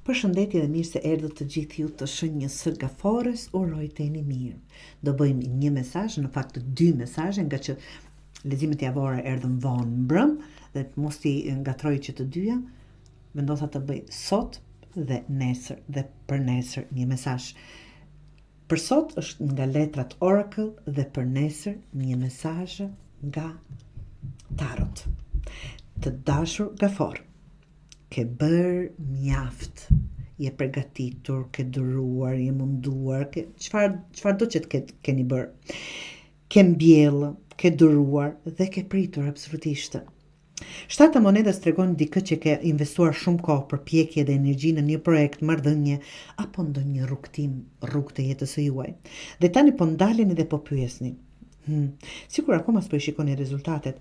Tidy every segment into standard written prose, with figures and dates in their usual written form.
Përshëndetje dhe mirë se erdhët të gjithë ju të Shënjës së Gafores, uroj të jeni mirë. Do bëjmë një mesazh, në fakt 2 mesazhe, nga që leximet javore erdhën vonë mbrëm dhe mos i ngatroj që të dyja, vendosa të bëj sot dhe nesër dhe për nesër një mesazh. Për sot është nga letrat Oracle dhe për nesër një mesazh nga Tarot. Të dashur Gafor, ke bërë mjaft, je përgatitur, ke duruar, je munduar, çfarë do që të keni bërë. Ke mbjellë, ke duruar dhe ke pritur absolutisht. Shtatë monedës tregon dikë që ke investuar shumë kohë, përpjekje dhe energji në një projekt, marrëdhënie apo ndonjë rrugë të jetës së juaj. Dhe tani po ndaleni dhe po pyesni. Sigur akoma s'po i shikoni rezultatet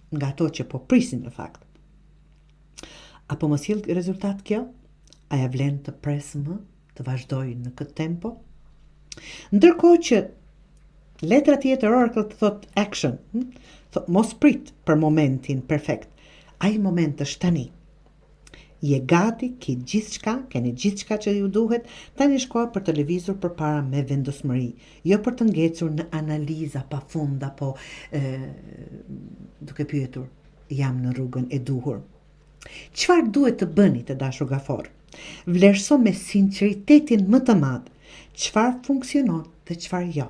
nga ato që po prisin në fakt. Apo mos sjell rezultat kjo? A ja vlen të pres më, të vazhdoj në këtë tempo? Ndërkohë që letra tjetër Oracle të thot action, thot mos prit për momentin perfekt. Ai moment është tani. Je gati, keni gjithçka që ju duhet, tani është koha për të lëvizur përpara me vendosmëri, jo për të ngecur në analiza pafund apo duke pyetur, jam në rrugën e duhur. Çfarë duhet të bëni të dashur Gafor? Vlerëso me sinqeritetin më të madh çfarë funksionon dhe çfarë jo.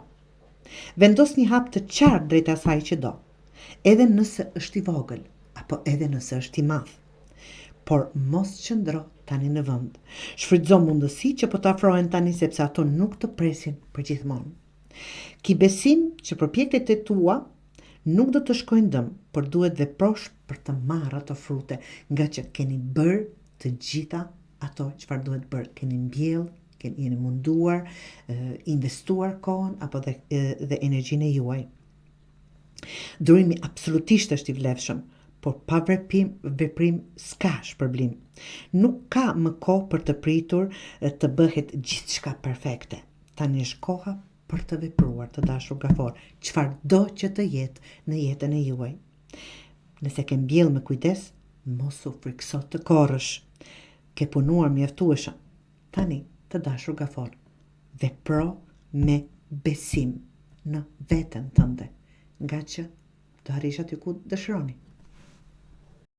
Vendos një hap të qartë drejt asaj që do, edhe nëse është i vogël apo edhe nëse është i madh. Por mos qëndro tani në vend. Shfrytëzo mundësi që po të afrohen tani sepse ato nuk të presin për gjithmonë. Ki besim që përpjekjet e tua nuk do të shkojnë dëm, por duhet veprosh për të marrë ato frute, nga që keni bërë të gjitha ato çfarë duhet bërë. Keni mbjell, jeni munduar, investuar kohën apo dhe energjinë e juaj. Durimi absolutisht është i vlefshëm, por pa veprim s'ka shpërblim. Nuk ka më kohë për të pritur të bëhet gjithçka perfekte. Tani është koha për të vepruar, të dashur Gafor, çfarë do që të jetë në jetën e juaj. Nëse ke mbjell me kujdes, mos u frikso të korrësh. Ke punuar mjaftueshëm. Tani, të dashur Gafor, vepro me besim në veten tënde, nga që të arrish aty ku dëshironi.